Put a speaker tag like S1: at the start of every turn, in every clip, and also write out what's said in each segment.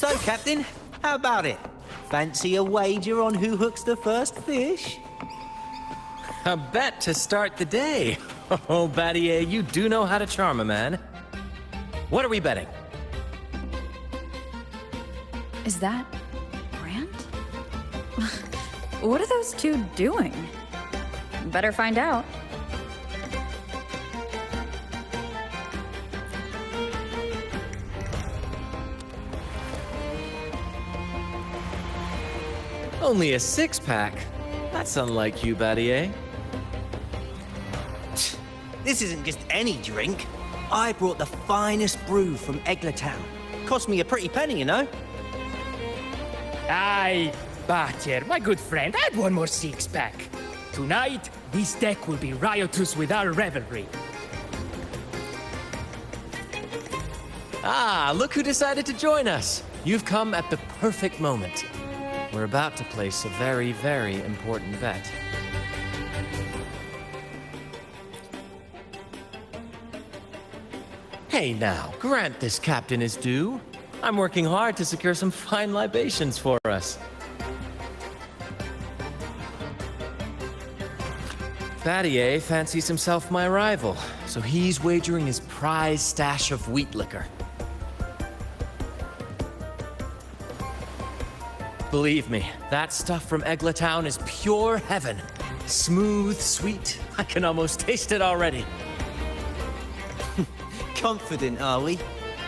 S1: So, Captain, how about it? Fancy a wager on who hooks the first fish?
S2: A bet to start the day. Oh, Battier, you do know how to charm a man. What are we betting?
S3: Is that Brant? What are those two doing? Better find out.
S2: Only a six-pack. That's unlike you, Battier.
S1: This isn't just any drink. I brought the finest brew from Eglatown. Cost me a pretty penny, you know.
S4: Aye, Battier, my good friend, add one more six-pack. Tonight, this deck will be riotous with our revelry.
S2: Ah, look who decided to join us. You've come at the perfect moment. We're about to place a very, very important bet. Hey now, grant this captain his due. I'm working hard to secure some fine libations for us. Battier fancies himself my rival, so he's wagering his prize stash of wheat liquor. Believe me, that stuff from Eglatown is pure heaven. Smooth, sweet. I can almost taste it already.
S1: Confident, are we?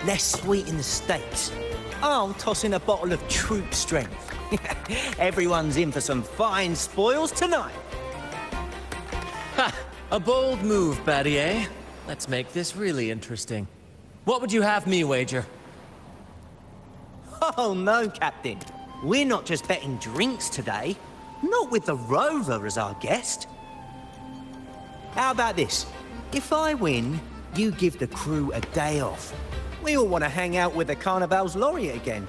S1: Less sweet in the States. I'll toss in a bottle of troop strength. Everyone's in for some fine spoils tonight.
S2: Ha! A bold move, Battier. Let's make this really interesting. What would you have me wager?
S1: Oh, no, Captain. We're not just betting drinks today. Not with the Rover as our guest. How about this? If I win, you give the crew a day off. We all want to hang out with the Carnival's laureate again.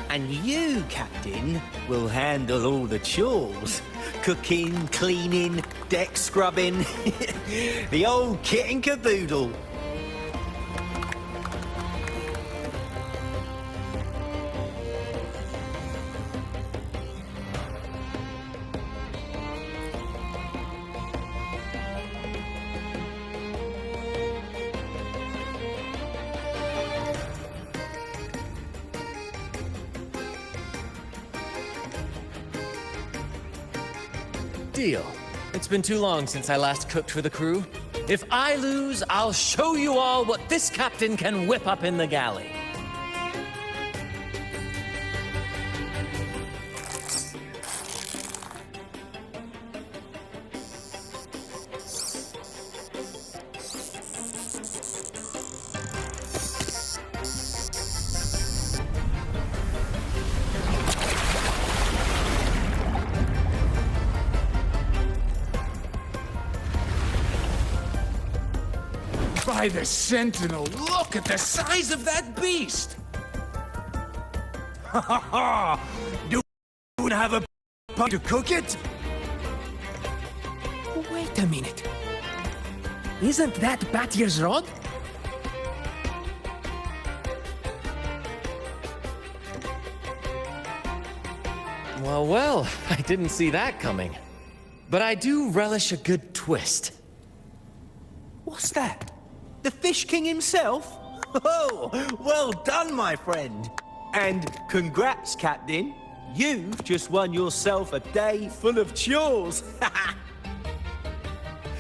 S1: And you, Captain, will handle all the chores. Cooking, cleaning, deck scrubbing. The old kit and caboodle.
S2: Deal. It's been too long since I last cooked for the crew. If I lose, I'll show you all what this captain can whip up in the galley.
S5: By the Sentinel, look at the size of that beast! Ha ha ha! Do you have a pot to cook it?
S4: Wait a minute. Isn't that Battier's rod?
S2: Well, well, I didn't see that coming. But I do relish a good twist.
S1: What's that? The Fish King himself? Oh, well done, my friend. And congrats, Captain. You've just won yourself a day full of chores.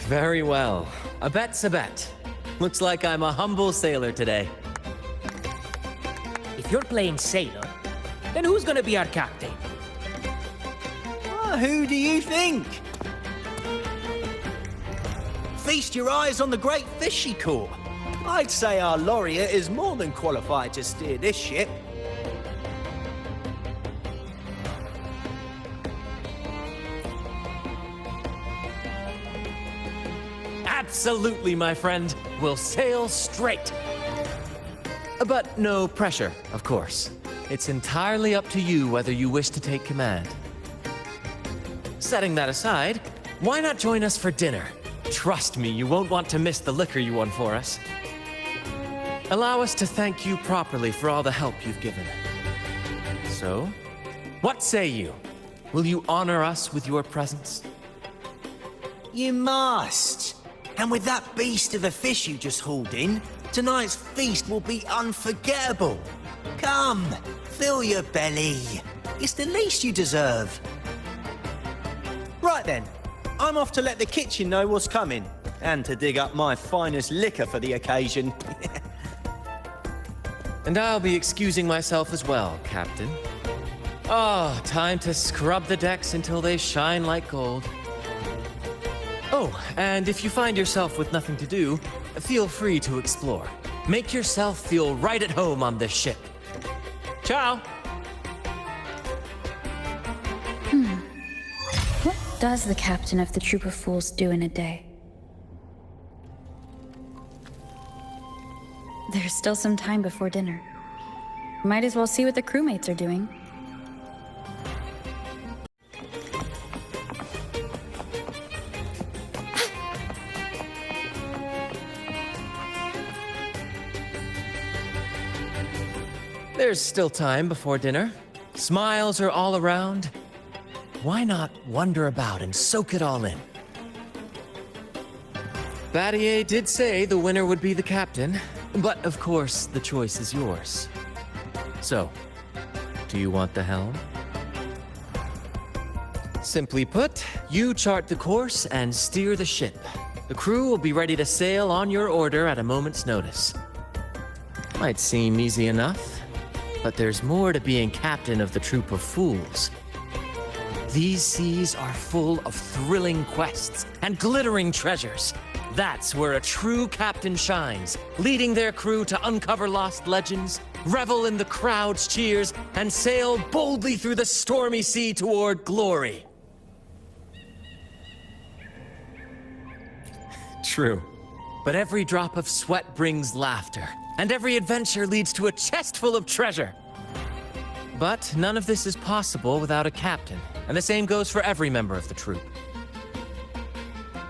S2: Very well. A bet's a bet. Looks like I'm a humble sailor today.
S4: If you're playing sailor, then who's gonna be our captain?
S1: Who do you think? Feast your eyes on the great fish she caught. I'd say our laureate is more than qualified to steer this ship.
S2: Absolutely, my friend. We'll sail straight. But no pressure, of course. It's entirely up to you whether you wish to take command. Setting that aside, why not join us for dinner? Trust me, you won't want to miss the liquor you won for us. allow us to thank you properly for all the help you've given. So, what say you? Will you honor us with your presence?
S1: You must. And with that beast of a fish you just hauled in, tonight's feast will be unforgettable. Come, fill your belly. It's the least you deserve. Right then, I'm off to let the kitchen know what's coming, and to dig up my finest liquor for the occasion.
S2: And I'll be excusing myself as well, Captain. Oh, time to scrub the decks until they shine like gold. Oh, and if you find yourself with nothing to do, feel free to explore. Make yourself feel right at home on this ship. Ciao!
S3: What does the captain of the troop of fools do in a day? There's still some time before dinner. Might as well see what the crewmates are doing.
S2: There's still time before dinner. Smiles are all around. Why not wander about and soak it all in? Battier did say the winner would be the captain, but of course the choice is yours. So, do you want the helm? Simply put, you chart the course and steer the ship. The crew will be ready to sail on your order at a moment's notice. Might seem easy enough, but there's more to being captain of the troop of fools. These seas are full of thrilling quests and glittering treasures. That's where a true captain shines, leading their crew to uncover lost legends, revel in the crowd's cheers, and sail boldly through the stormy sea toward glory. True. But every drop of sweat brings laughter, and every adventure leads to a chest full of treasure. But none of this is possible without a captain, and the same goes for every member of the troop.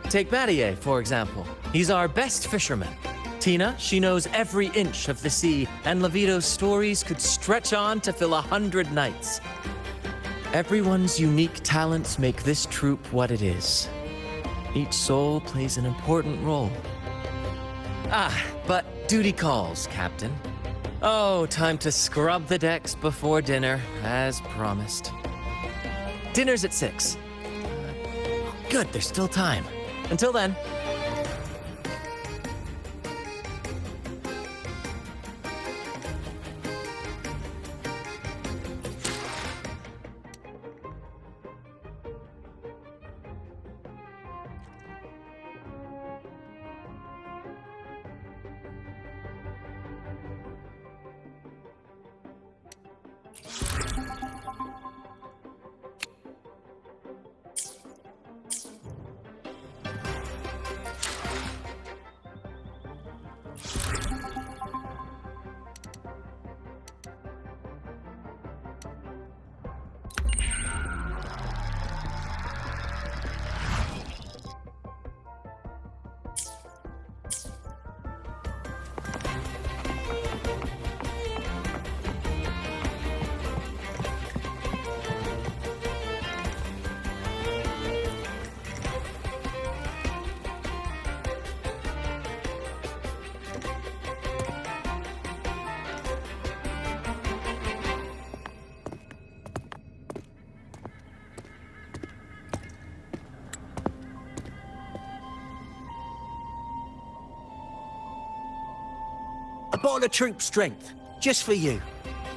S2: Take Battier, for example. He's our best fisherman. Tina, she knows every inch of the sea, and Levito's stories could stretch on to fill 100 nights. Everyone's unique talents make this troop what it is. Each soul plays an important role. But duty calls, Captain. Oh, time to scrub the decks before dinner, as promised. Dinner's at 6. Good, there's still time. Until then.
S1: A bottle of troop strength, just for you.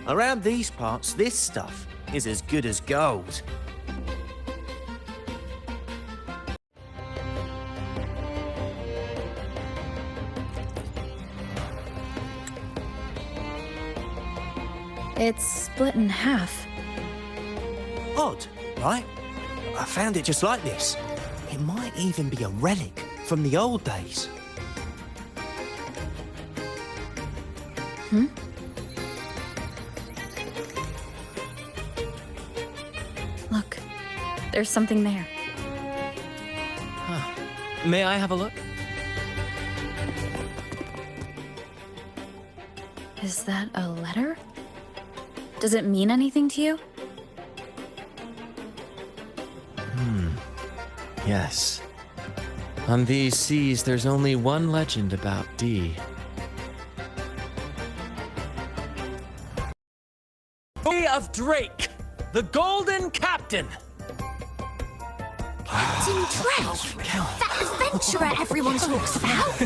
S1: Around these parts, this stuff is as good as gold.
S3: It's split in half.
S1: Odd, right? I found it just like this. It might even be a relic from the old days.
S3: Look, there's something there.
S2: May I have a look?
S3: Is that a letter? Does it mean anything to you?
S2: Yes. On these seas, there's only one legend about Dee. Story of Drake, the Golden Captain.
S6: Captain Drake? That adventurer everyone talks about?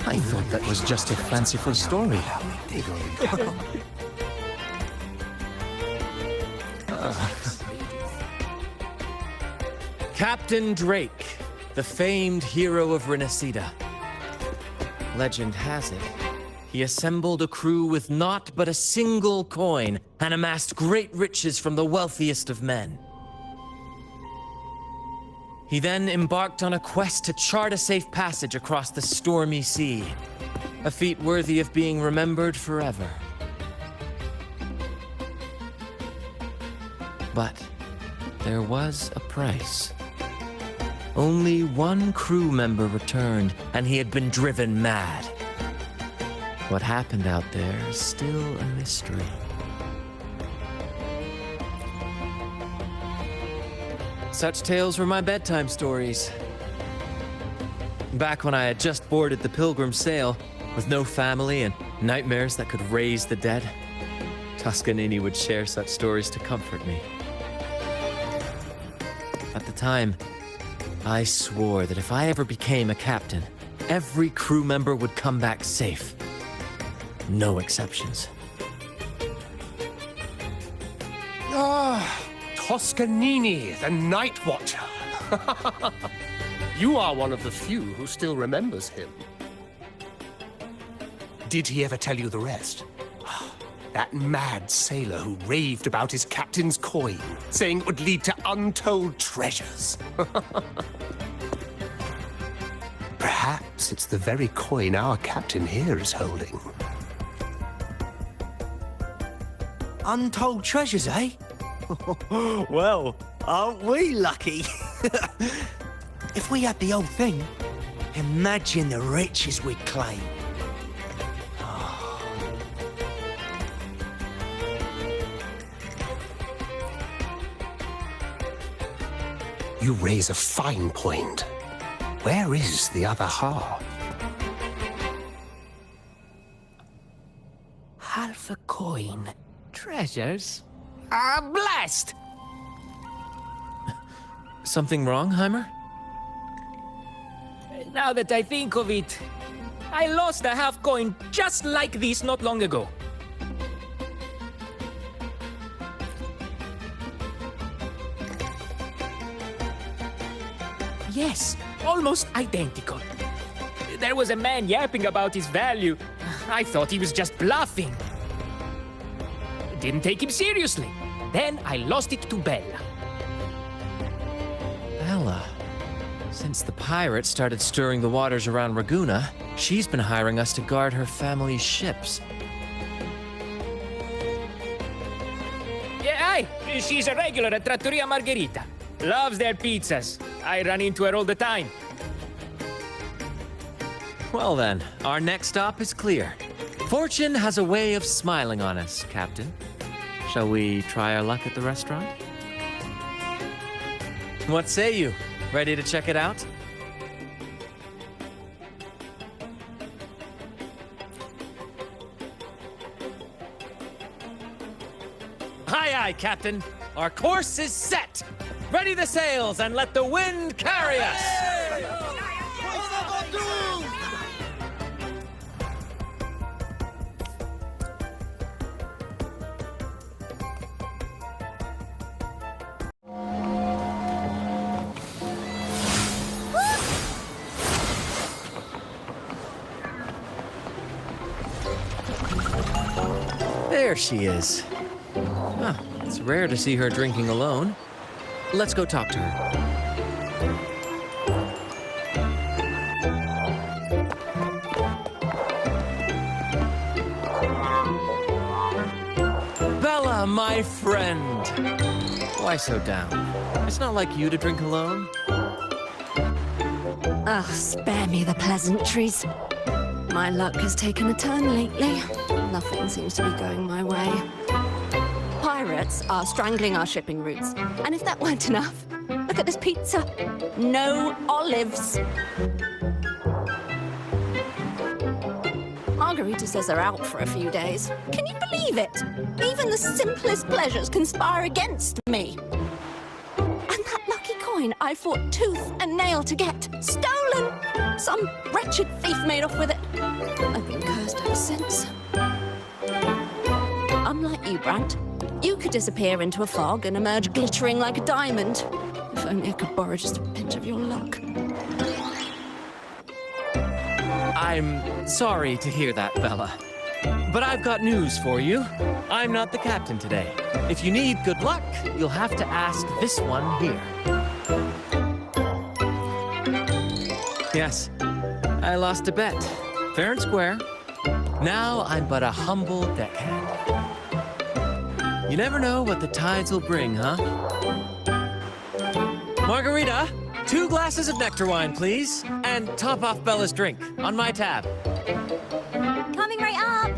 S2: I thought that was just a fanciful story. Captain Drake, the famed hero of Renacida. Legend has it, he assembled a crew with naught but a single coin and amassed great riches from the wealthiest of men. He then embarked on a quest to chart a safe passage across the stormy sea, a feat worthy of being remembered forever. But there was a price. Only one crew member returned, and he had been driven mad. What happened out there is still a mystery. Such tales were my bedtime stories. Back when I had just boarded the Pilgrim sail, with no family and nightmares that could raise the dead, Toscanini would share such stories to comfort me. At the time, I swore that if I ever became a captain, every crew member would come back safe. No exceptions.
S7: Toscanini, the Night Watcher. You are one of the few who still remembers him.
S5: Did he ever tell you the rest?
S7: That mad sailor who raved about his captain's coin, saying it would lead to untold treasures. Perhaps it's the very coin our captain here is holding.
S1: Untold treasures, eh? Well, aren't we lucky? If we had the whole thing, imagine the riches we'd claim.
S7: You raise a fine point. Where is the other half?
S4: Half a coin. Treasures? Blast!
S2: Something wrong, Heimer?
S4: Now that I think of it, I lost a half coin just like this not long ago. Yes, almost identical. There was a man yapping about his value. I thought he was just bluffing. Didn't take him seriously. Then I lost it to Bella.
S2: Bella. Since the pirates started stirring the waters around Raguna, she's been hiring us to guard her family's ships.
S4: Yeah, aye. She's a regular at Trattoria Margherita. Loves their pizzas. I run into her all the time.
S2: Well then, our next stop is clear. Fortune has a way of smiling on us, Captain. Shall we try our luck at the restaurant? What say you? Ready to check it out? Aye, aye, Captain. Our course is set. Ready the sails and let the wind carry us. There she is. Huh, it's rare to see her drinking alone. Let's go talk to her. Bella, my friend. Why so down? It's not like you to drink alone.
S6: Oh, spare me the pleasantries. My luck has taken a turn lately. Nothing seems to be going my way. Pirates are strangling our shipping routes. And if that weren't enough, look at this pizza. No olives. Margarita says they're out for a few days. Can you believe it? Even the simplest pleasures conspire against me. And that lucky coin I fought tooth and nail to get. Stolen! Some wretched thief made off with it. I've been cursed ever since. Unlike you, Brant, you could disappear into a fog and emerge glittering like a diamond. If only I could borrow just a pinch of your luck.
S2: I'm sorry to hear that, Bella. But I've got news for you. I'm not the captain today. If you need good luck, you'll have to ask this one here. Yes, I lost a bet. Fair and square. Now I'm but a humble deckhand. You never know what the tides will bring, huh? Margarita, 2 glasses of nectar wine, please. And top off Bella's drink on my tab.
S6: Coming right up!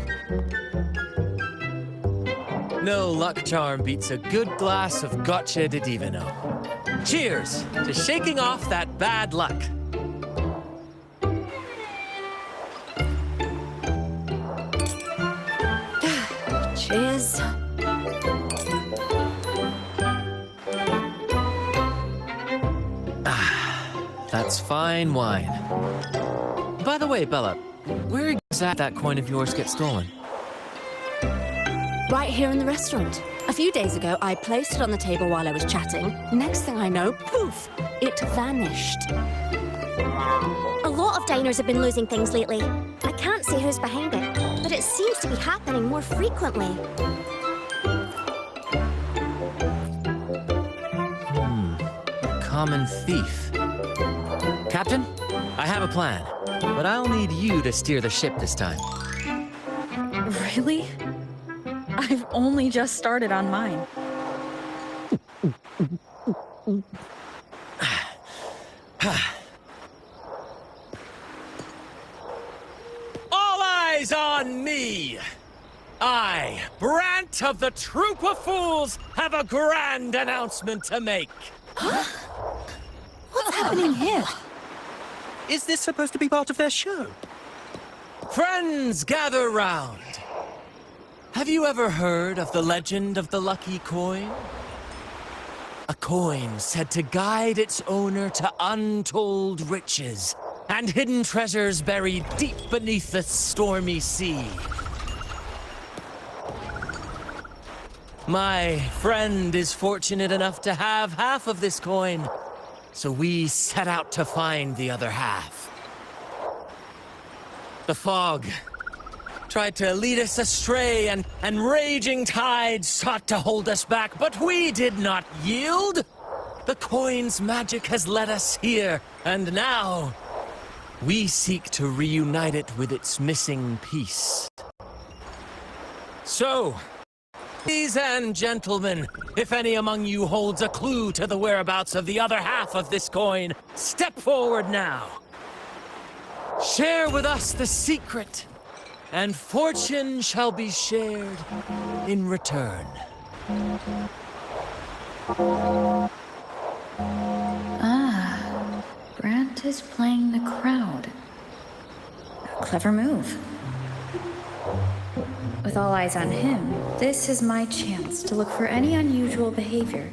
S2: No luck charm beats a good glass of gotcha de divino. Cheers to shaking off that bad luck.
S6: Cheers.
S2: That's fine wine. By the way, Bella, where exactly that coin of yours get stolen?
S6: Right here in the restaurant. A few days ago, I placed it on the table while I was chatting. Next thing I know, poof, it vanished.
S8: A lot of diners have been losing things lately. I can't say who's behind it, but it seems to be happening more frequently.
S2: Common thief. Captain, I have a plan, but I'll need you to steer the ship this time.
S3: Really? I've only just started on mine.
S2: All eyes on me! I, Brant of the Troop of Fools, have a grand announcement to make.
S6: What's happening here?
S1: Is this supposed to be part of their show?
S2: Friends, gather round. Have you ever heard of the legend of the lucky coin? A coin said to guide its owner to untold riches and hidden treasures buried deep beneath the stormy sea. My friend is fortunate enough to have half of this coin, so we set out to find the other half. The fog tried to lead us astray, and raging tides sought to hold us back, but we did not yield. The coin's magic has led us here, and now we seek to reunite it with its missing piece. So, ladies and gentlemen, if any among you holds a clue to the whereabouts of the other half of this coin, step forward now. Share with us the secret, and fortune shall be shared in return.
S3: Ah, Brant is playing the crowd. A clever move. With all eyes on him, this is my chance to look for any unusual behavior.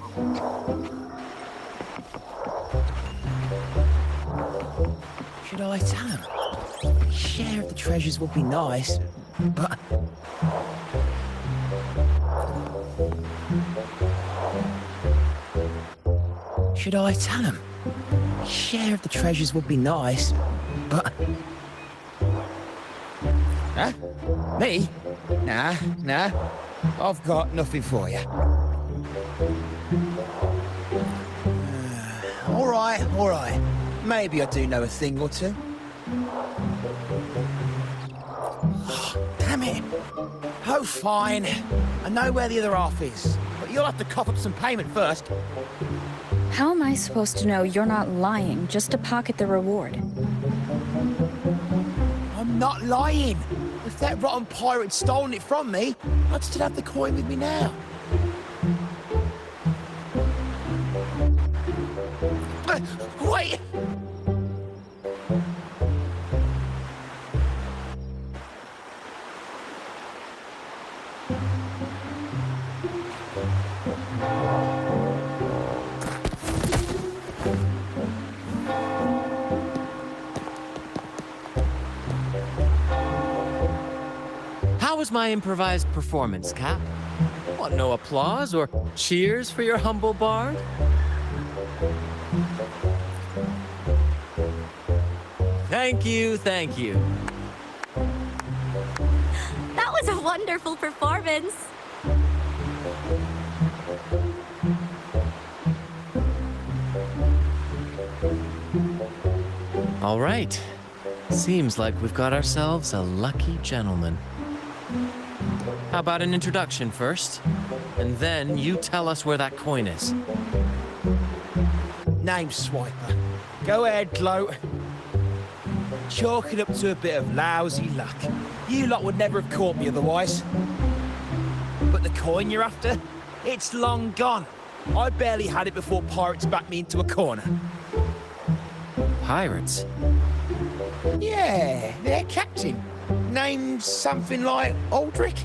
S1: Should I tell him? Share of the treasures would be nice, but... Should I tell him? Share of the treasures would be nice, but... Huh? Me? Nah. I've got nothing for you. All right. Maybe I do know a thing or two. Damn it. Oh, fine. I know where the other half is, but you'll have to cough up some payment first.
S3: How am I supposed to know you're not lying just to pocket the reward?
S1: I'm
S5: not lying. If that rotten pirate had stolen it from me, I'd still have the coin with me now. Wait!
S2: How was my improvised performance, Cap? Want no applause or cheers for your humble bard? Thank you, thank you.
S8: That was a wonderful performance.
S2: All right. Seems like we've got ourselves a lucky gentleman. How about an introduction first? And then you tell us where that coin is.
S5: Name's Swiper. Go ahead, gloat. Chalk it up to a bit of lousy luck. You lot would never have caught me otherwise. But the coin you're after? It's long gone. I barely had it before pirates backed me into a corner.
S2: Pirates?
S5: Yeah, their captain. Named something like Aldrich.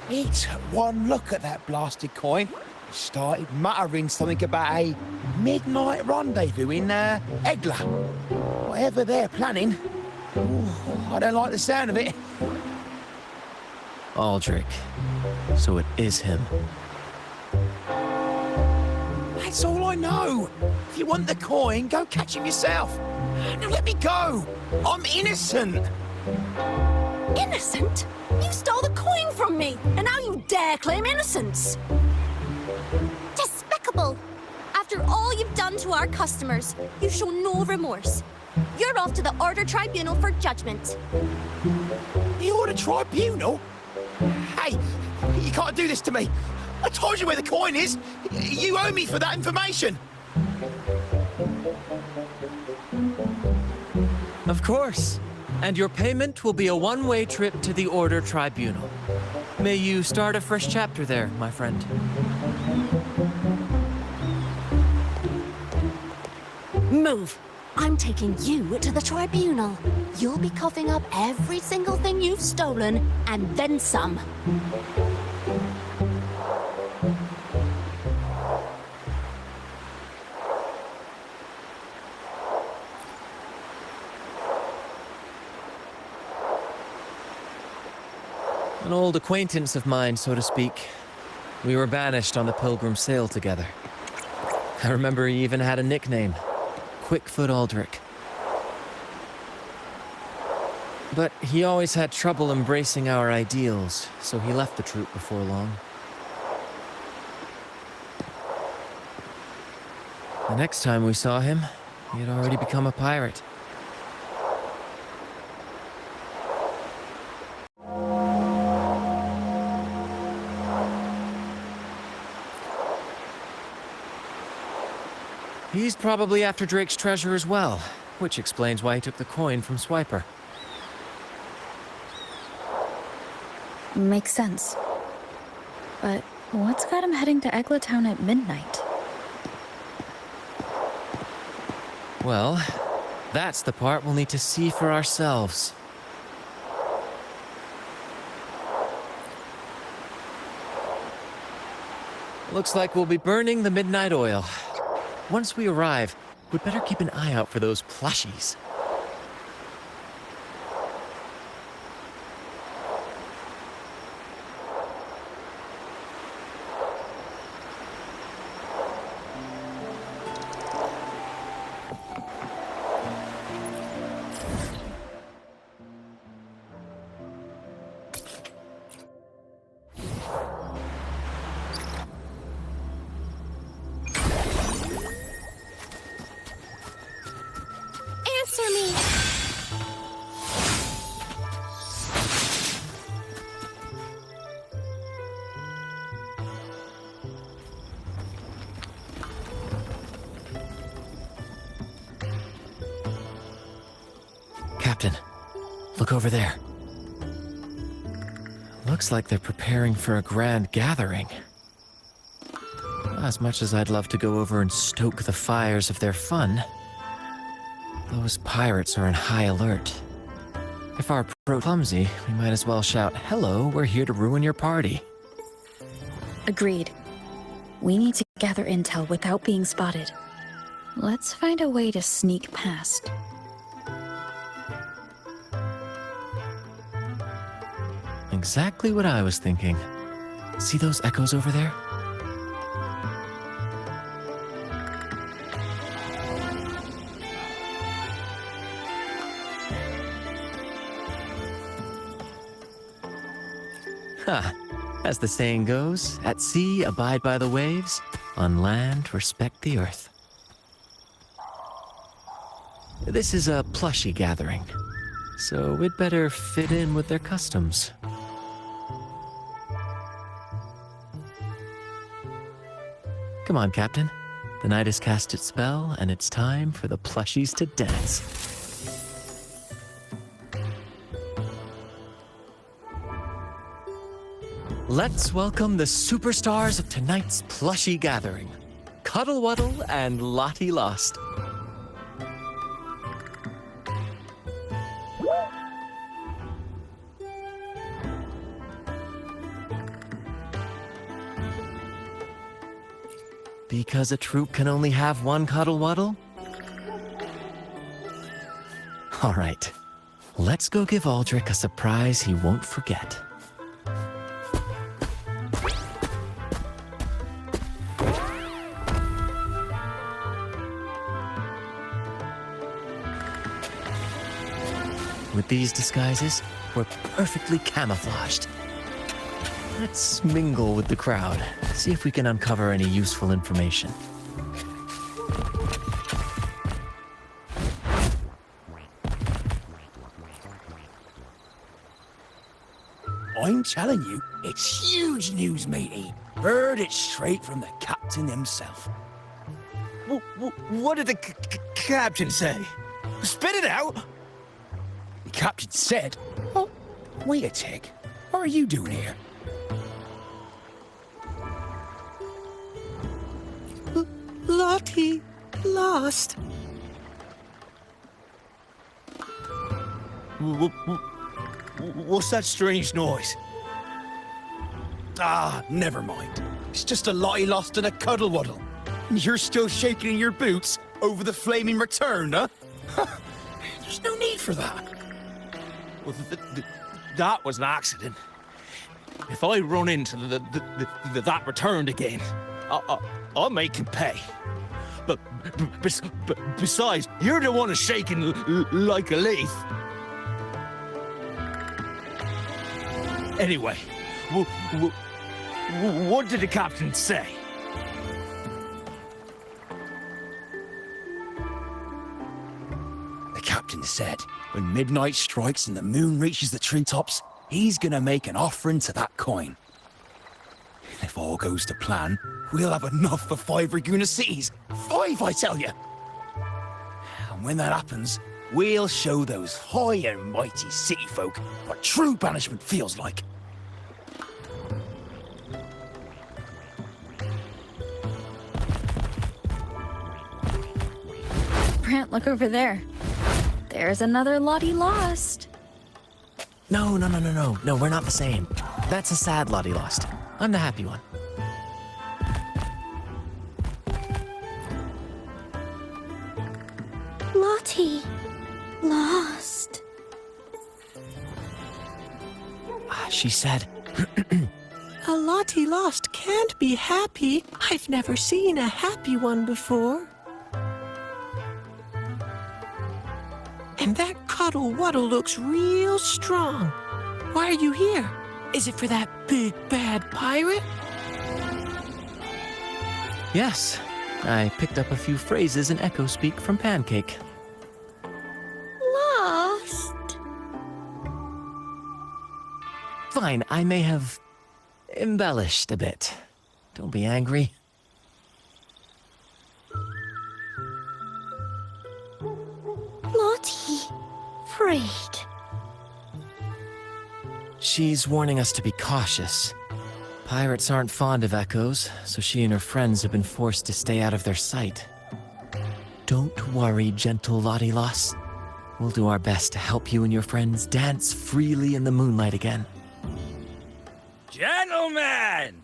S5: He took one look at that blasted coin, started muttering something about a midnight rendezvous in Egla. Whatever they're planning. Ooh, I don't like the sound of it.
S2: Aldrich. So it is him.
S5: That's all I know. If you want the coin, go catch him yourself. Now let me go. I'm innocent.
S6: Innocent? You stole the coin from me, and now you dare claim innocence.
S8: Despicable! After all you've done to our customers, you show no remorse. You're off to the Order Tribunal for judgment.
S5: The Order Tribunal? Hey, you can't do this to me. I told you where the coin is. You owe me for that information.
S2: Of course. And your payment will be a one-way trip to the Order Tribunal. May you start a fresh chapter there, my friend.
S6: Move. I'm taking you to the tribunal. You'll be coughing up every single thing you've stolen, and then some.
S2: An old acquaintance of mine, so to speak. We were banished on the Pilgrim Sail together. I remember he even had a nickname. Quickfoot Aldrich. But he always had trouble embracing our ideals, so he left the troop before long. The next time we saw him, he had already become a pirate. He's probably after Drake's treasure as well, which explains why he took the coin from Swiper.
S3: Makes sense. But what's got him heading to Egla Town at midnight?
S2: Well, that's the part we'll need to see for ourselves. Looks like we'll be burning the midnight oil. Once we arrive, we'd better keep an eye out for those plushies.
S8: Answer me!
S2: Captain, look over there. Looks like they're preparing for a grand gathering. As much as I'd love to go over and stoke the fires of their fun, those pirates are in high alert. If our approach clumsy, we might as well shout, "Hello, we're here to ruin your party."
S3: Agreed. We need to gather intel without being spotted. Let's find a way to sneak past.
S2: Exactly what I was thinking. See those echoes over there? Ha! As the saying goes, at sea abide by the waves, on land respect the earth. This is a plushy gathering, so we'd better fit in with their customs. Come on, Captain. The night has cast its spell, and it's time for the plushies to dance. Let's welcome the superstars of tonight's plushie gathering, Cuddle Wuddle and Lottie Lost. Because a troop can only have one Cuddle Wuddle? All right, let's go give Aldrich a surprise he won't forget. With these disguises, we're perfectly camouflaged. Let's mingle with the crowd, see if we can uncover any useful information.
S5: I'm telling you, it's huge news, matey. Heard it straight from the captain himself.
S9: What did the captain say? Spit it out!
S5: The captain said, "Oh, wait a tick. What are you doing here?"
S1: Lottie, lost.
S9: What's that strange noise?
S5: Ah, never mind. It's just a Lottie lost and a Cuddle Wuddle. And you're still shaking in your boots over the flaming return, huh? There's no need for that.
S9: Well, that was an accident. If I run into that returned again, I'll make him pay. But besides, you're the one who's shaking like a leaf. Anyway, what did the captain say?
S5: The captain said, when midnight strikes and the moon reaches the treetops, he's gonna make an offering to that coin. If all goes to plan, we'll have enough for 5 Raguna cities. 5, I tell you! And when that happens, we'll show those high and mighty city folk what true banishment feels like.
S3: Brant, look over there. There's another Lottie lost.
S2: No, we're not the same. That's a sad Lottie Lost. I'm the happy one.
S8: Lottie. Lost.
S2: She said,
S10: A Lottie lost can't be happy. I've never seen a happy one before. And that Cuddle Wuddle looks real strong. Why are you here? Is it for that big bad pirate?
S2: yes. I picked up a few phrases in Echo Speak from Pancake.
S8: Lost.
S2: Fine, I may have embellished a bit. Don't be angry.
S8: Lottie. Afraid.
S2: she's warning us to be cautious. Pirates aren't fond of echoes, so she and her friends have been forced to stay out of their sight. Don't worry, gentle Lottie-Loss. We'll do our best to help you and your friends dance freely in the moonlight again.
S11: Gentlemen!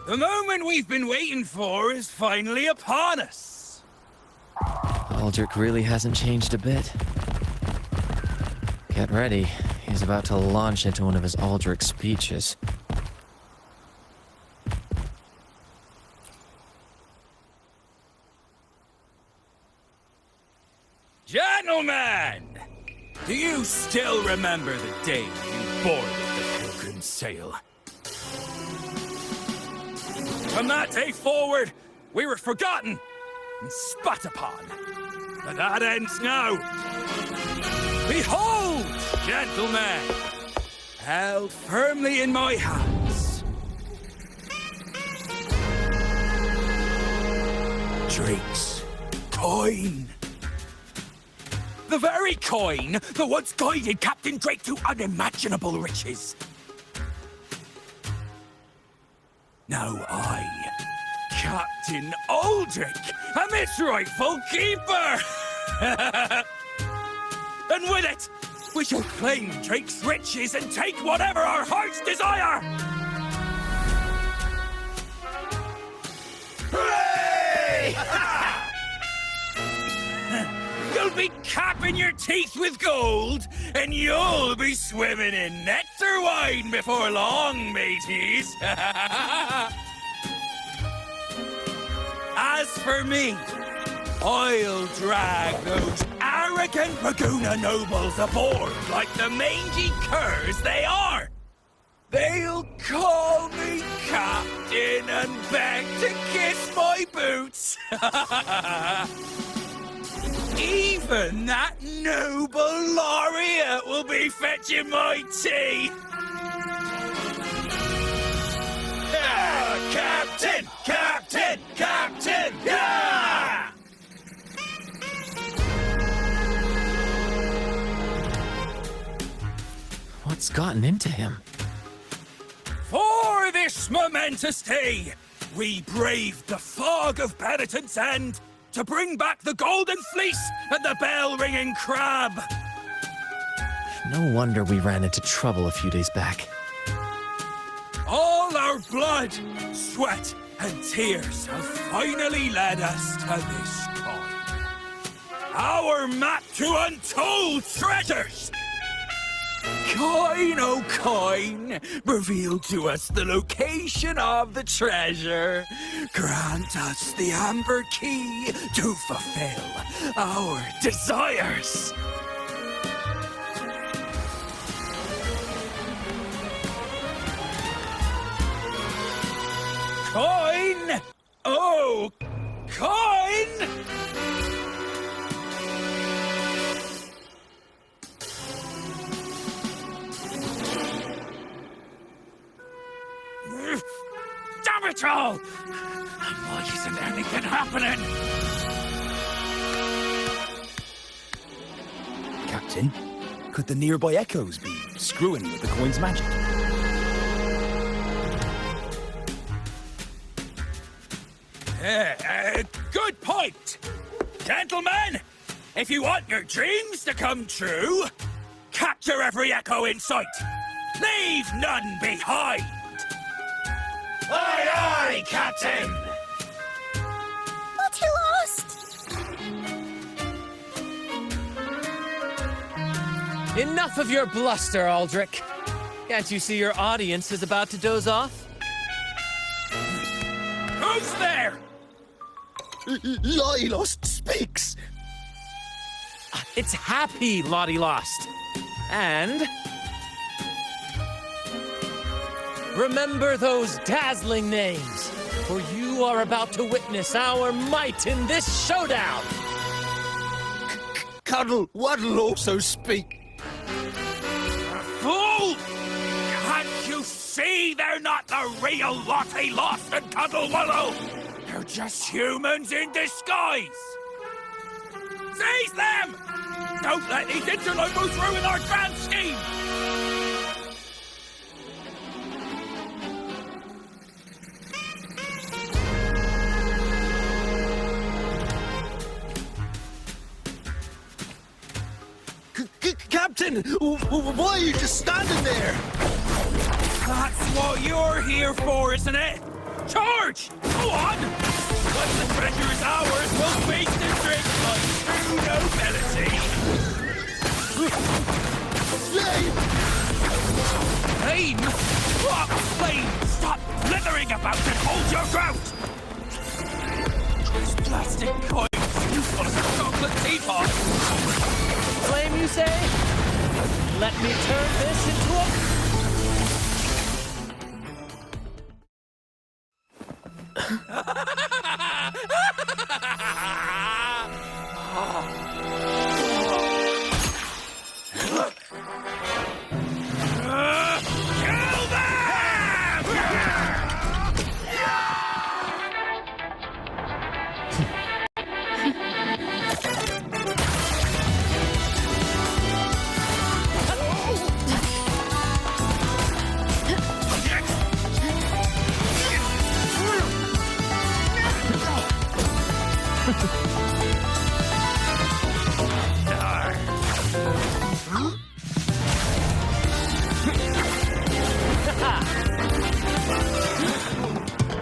S11: The moment we've been waiting for is finally upon us.
S2: Aldrich really hasn't changed a bit. Get ready. He's about to launch into one of his Aldrich speeches.
S11: Gentlemen! Do you still remember the day you boarded the Pilgrim's Sail? From that day forward, we were forgotten and spat upon. But that ends now. Behold, gentlemen, held firmly in my hands, Drake's coin. The very coin that once guided Captain Drake to unimaginable riches. Now I, Captain Aldrich, am its rightful keeper! And with it, we shall claim Drake's riches and take whatever our hearts desire! Hooray! You'll be capping your teeth with gold, and you'll be swimming in nectar wine before long, mateys. As for me, I'll drag those arrogant Raguna nobles aboard like the mangy curs they are. They'll call me captain and beg to kiss my boots. Even that noble laureate will be fetching my tea. Captain! Captain! Captain! Yeah!
S2: What's gotten into him?
S11: For this momentous day, we braved the fog of penitence and to bring back the golden fleece and the bell-ringing crab.
S2: No wonder we ran into trouble a few days back.
S11: All our blood, sweat, and tears have finally led us to this coin. Our map to untold treasures! Coin, oh coin, reveal to us the location of the treasure. Grant us the amber key to fulfill our desires. Coin! Oh, coin! Damn it all! Why isn't anything happening?
S5: Captain, could the nearby echoes be screwing with the coin's magic?
S11: Good point! Gentlemen, if you want your dreams to come true, capture every echo in sight. Leave none behind! Aye, aye, Captain!
S6: But he lost!
S2: Enough of your bluster, Aldrich. Can't you see your audience is about to doze off?
S11: Who's there?
S5: Lottie-Loss speaks!
S2: It's happy, Lottie-Lost. And remember those dazzling names, for you are about to witness our might in this showdown.
S5: Cuddle Waddle also speak.
S11: Fool! Can't you see they're not the real Lottie-Lost and Cuddle Wallow? They're just humans in disguise! Seize them! Don't let these interlopers ruin our grand scheme!
S9: Captain, why are you just standing there?
S11: That's what you're here for, isn't it? Charge! Go on! Once the treasure's ours, we'll feast and drink like true nobility. Flame! What? Flame! Stop blithering about it! Hold your ground! Those plastic coins, useful as a chocolate teapot!
S2: Flame, you say? Let me turn this into a...
S11: Kill them!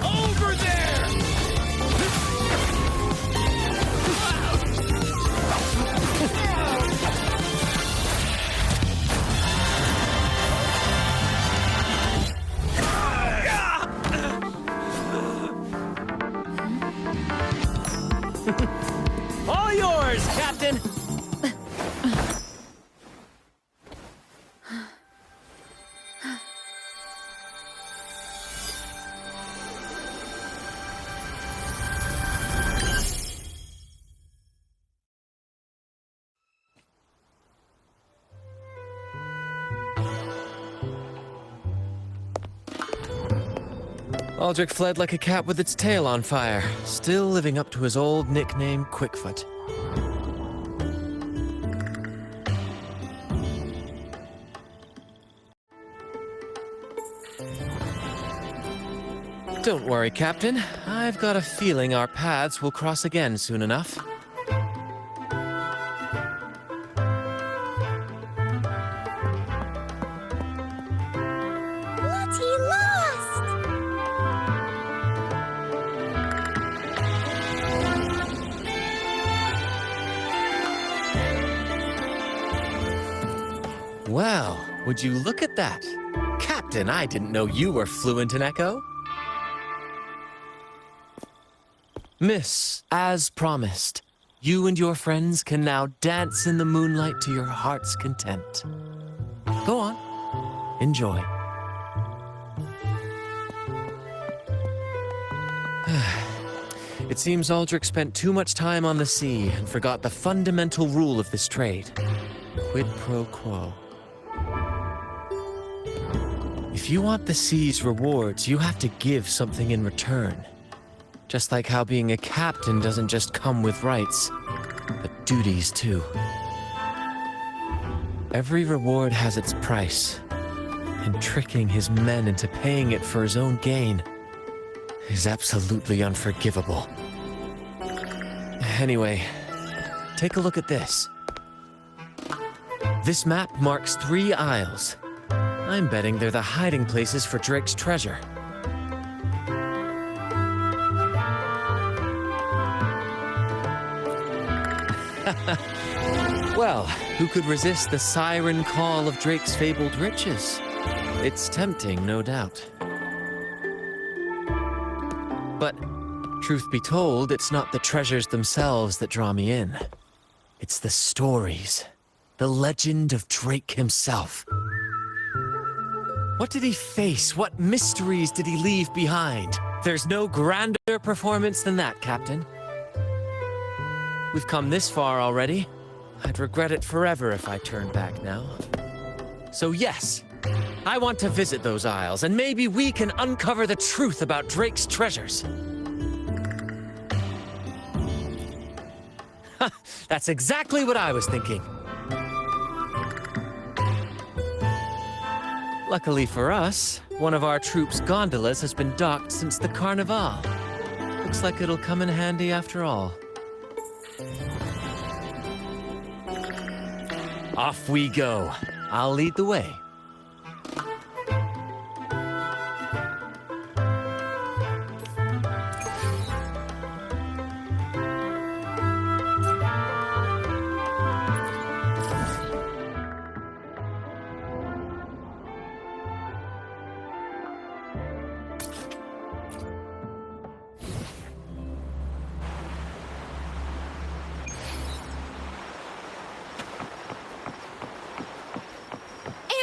S11: Over there!
S2: All yours, Captain! Aldrich fled like a cat with its tail on fire, still living up to his old nickname, Quickfoot. Don't worry, Captain. I've got a feeling our paths will cross again soon enough.
S8: Bloody lost!
S2: Well, would you look at that? Captain, I didn't know you were fluent in Echo. Miss, as promised, you and your friends can now dance in the moonlight to your heart's content. Go on, enjoy. It seems Aldrich spent too much time on the sea and forgot the fundamental rule of this trade. Quid pro quo. If you want the sea's rewards, you have to give something in return. Just like how being a captain doesn't just come with rights, but duties too. Every reward has its price, and tricking his men into paying it for his own gain is absolutely unforgivable. Anyway, take a look at this. This map marks 3 isles. I'm betting they're the hiding places for Drake's treasure. Well, who could resist the siren call of Drake's fabled riches? It's tempting, no doubt. But, truth be told, it's not the treasures themselves that draw me in. It's the stories. The legend of Drake himself. What did he face? What mysteries did he leave behind? There's no grander performance than that, Captain. We've come this far already. I'd regret it forever if I turned back now. So yes, I want to visit those isles, and maybe we can uncover the truth about Drake's treasures. That's exactly what I was thinking. Luckily for us, one of our troops' gondolas has been docked since the Carnival. Looks like it'll come in handy after all. Off we go. I'll lead the way.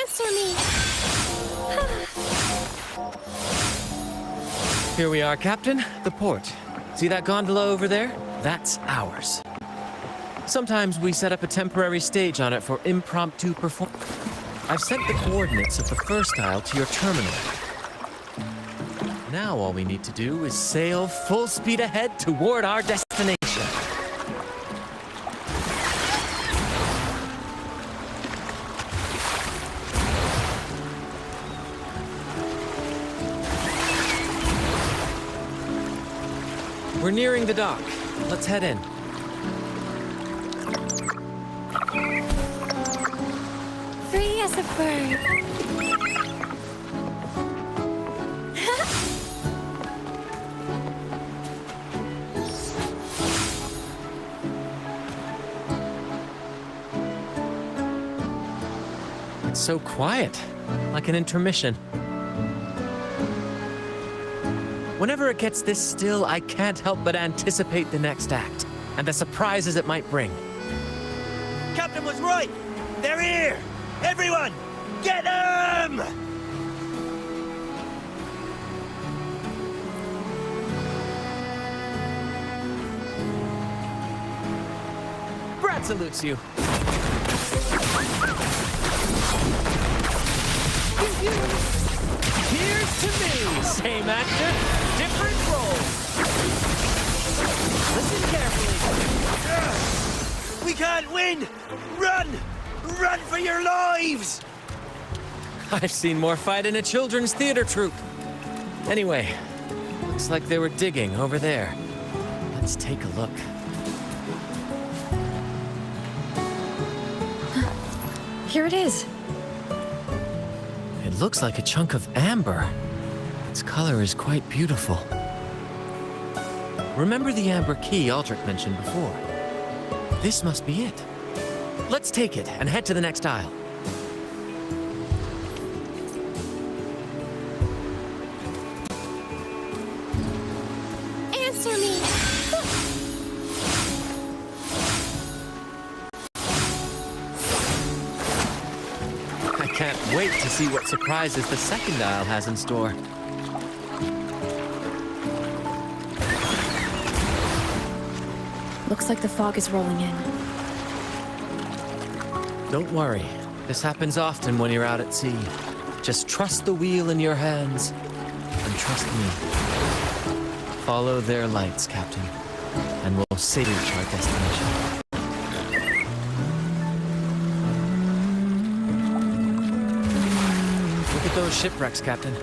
S8: Answer me!
S2: Here we are, Captain. The port. See that gondola over there? That's ours. Sometimes we set up a temporary stage on it for impromptu performance. I've sent the coordinates of the first isle to your terminal. Now all we need to do is sail full speed ahead toward our destination. We're nearing the dock. Let's head in.
S8: Free as a bird.
S2: It's so quiet, like an intermission. Whenever it gets this still, I can't help but anticipate the next act, and the surprises it might bring.
S1: Captain was right! They're here! Everyone, get them!
S2: Brant salutes you. Here's to me! Same actor, different role. Listen carefully.
S1: We can't win! Run! Run for your lives!
S2: I've seen more fight in a children's theater troupe. Anyway, looks like they were digging over there. Let's take a look.
S3: Here it is.
S2: It looks like a chunk of amber. Its color is quite beautiful. Remember the amber key Aldrich mentioned before? This must be it. Let's take it and head to the next aisle.
S8: Answer me!
S2: I can't wait to see what surprises the second aisle has in store.
S3: Looks like the fog is rolling in.
S2: Don't worry. This happens often when you're out at sea. Just trust the wheel in your hands, and trust me. Follow their lights, Captain, and we'll sail to our destination. Look at those shipwrecks, Captain.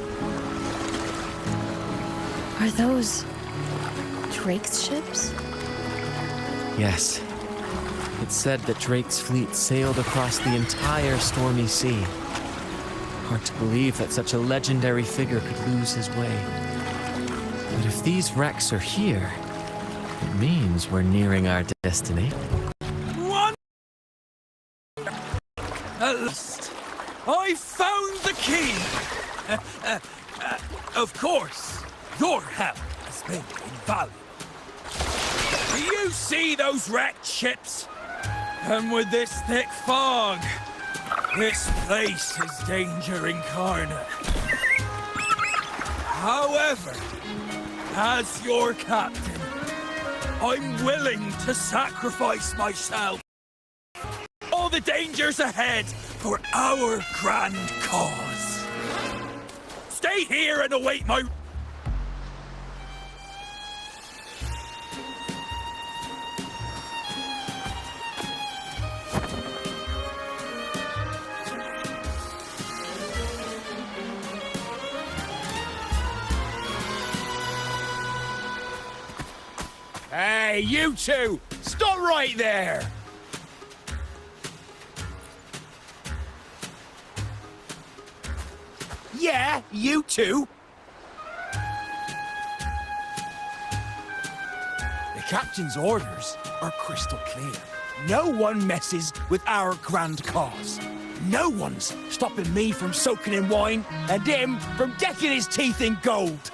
S3: Are those Drake's ships?
S2: Yes. It's said that Drake's fleet sailed across the entire stormy sea. Hard to believe that such a legendary figure could lose his way. But if these wrecks are here, it means we're nearing our destination.
S11: One! At last, I found the key! Of course, your help has been invaluable. Do you see those wrecked ships? And with this thick fog, this place is danger incarnate. However, as your captain, I'm willing to sacrifice myself. All the dangers ahead for our grand cause. Stay here and await my...
S4: Hey, you two! Stop right there!
S5: Yeah, you too. The captain's orders are crystal clear. No one messes with our grand cause. No one's stopping me from soaking in wine and him from decking his teeth in gold.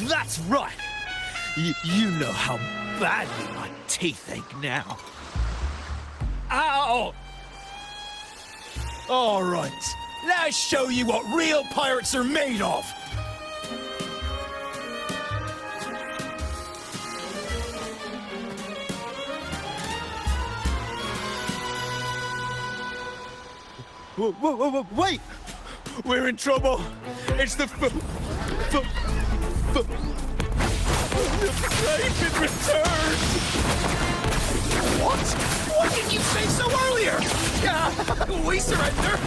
S9: That's right. You know how badly my teeth ache now. Ow!
S5: All right, let's show you what real pirates are made of.
S9: Wait! We're in trouble. It's the flame been returned.
S5: What? Why didn't you say so earlier? Yeah, we surrender.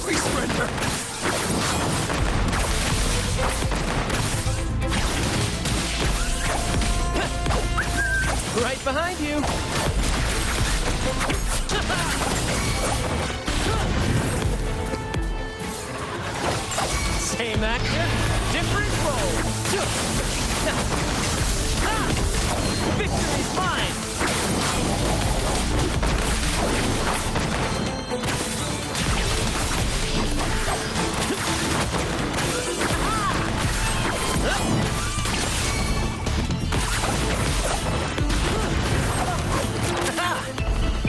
S5: We surrender.
S2: Right behind you. Same actor, different role. Victory's mine.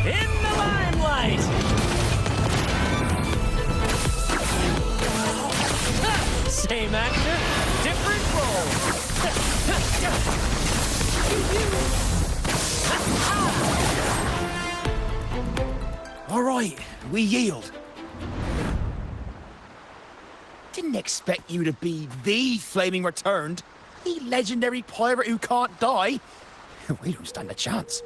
S2: In the limelight. Same actor, different role.
S5: All right, we yield. Didn't expect you to be the Flaming Returned, the legendary pirate who can't die. We don't stand a chance.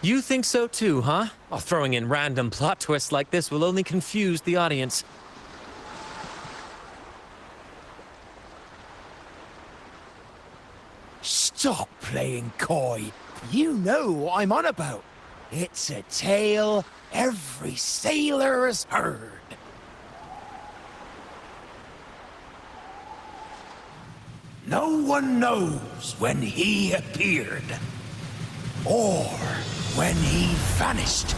S2: You think so too, huh? Oh, throwing in random plot twists like this will only confuse the audience.
S5: Stop playing coy. You know what I'm on about. It's a tale every sailor has heard. No one knows when he appeared, or when he vanished.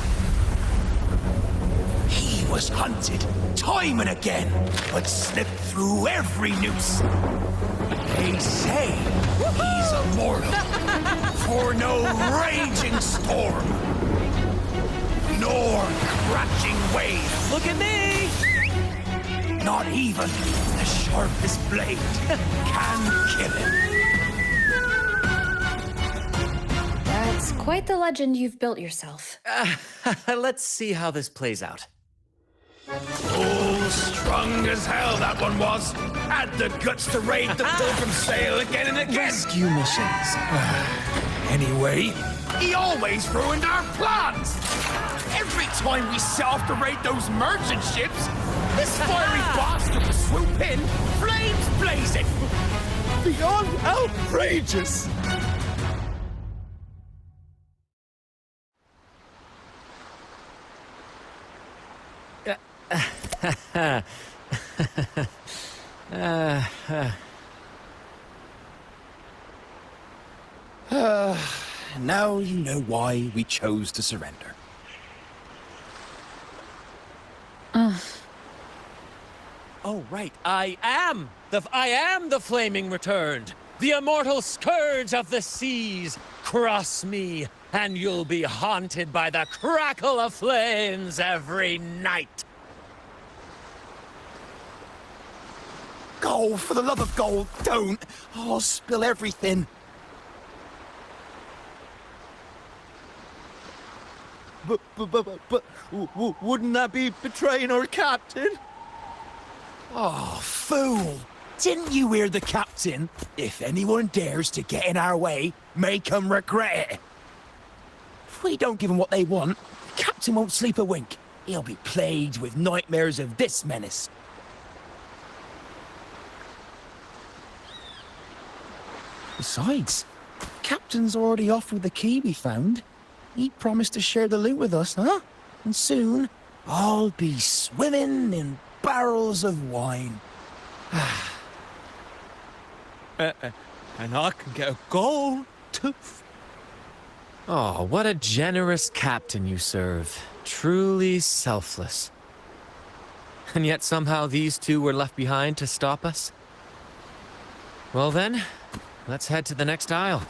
S5: He was hunted time and again, but slipped through every noose. They say he's immortal, for no raging storm, nor crashing wave.
S2: Look at me!
S5: Not even the sharpest blade can kill him.
S3: That's quite the legend you've built yourself.
S2: Let's see how this plays out.
S11: Oh, strong as hell that one was. Had the guts to raid the Pilgrim Sail again and again.
S5: Rescue missions.
S11: Anyway, he always ruined our plans. Every time we set off to raid those merchant ships, this fiery bastard would swoop in, flames blazing.
S9: Beyond outrageous.
S5: Now you know why we chose to surrender.
S2: Oh, right. I am the Flaming Returned, the immortal scourge of the seas. Cross me, and you'll be haunted by the crackle of flames every night.
S5: Gold, for the love of gold, don't! I'll spill everything.
S9: But wouldn't that be betraying our captain?
S5: Oh, fool! Didn't you hear the captain? If anyone dares to get in our way, make 'em regret it. If we don't give 'em what they want, the captain won't sleep a wink. He'll be plagued with nightmares of this menace. Besides, Captain's already off with the key we found. He promised to share the loot with us, huh? And soon, I'll be swimming in barrels of wine.
S9: And I can get a gold tooth.
S2: Oh, what a generous captain you serve. Truly selfless. And yet somehow these two were left behind to stop us? Well then, let's head to the next aisle.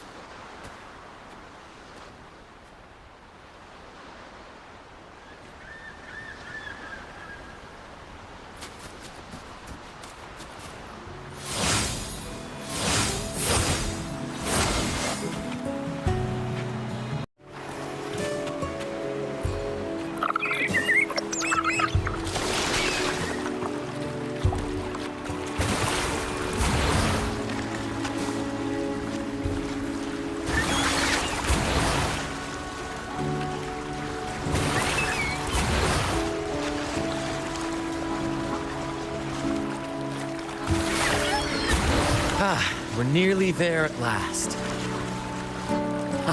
S2: We're nearly there at last.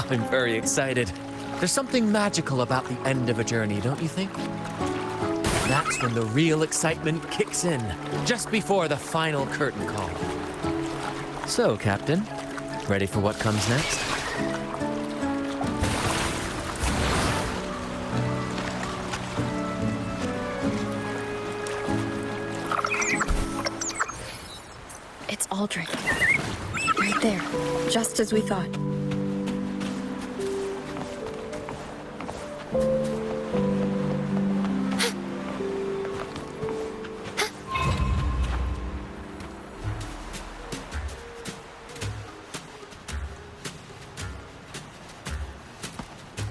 S2: I'm very excited. There's something magical about the end of a journey, don't you think? That's when the real excitement kicks in, just before the final curtain call. So, Captain, ready for what comes next?
S3: It's Aldrich. Right there, just as we thought.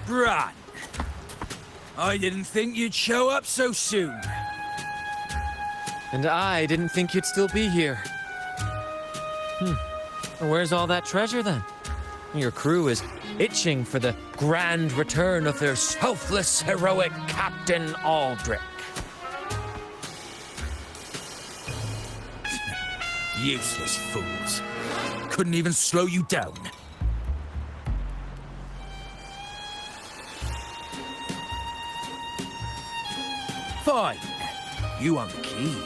S11: Brant, I didn't think you'd show up so soon.
S2: And I didn't think you'd still be here. Where's all that treasure, then? Your crew is itching for the grand return of their selfless, heroic Captain Aldrich.
S11: Useless fools. Couldn't even slow you down. Fine. You want the key,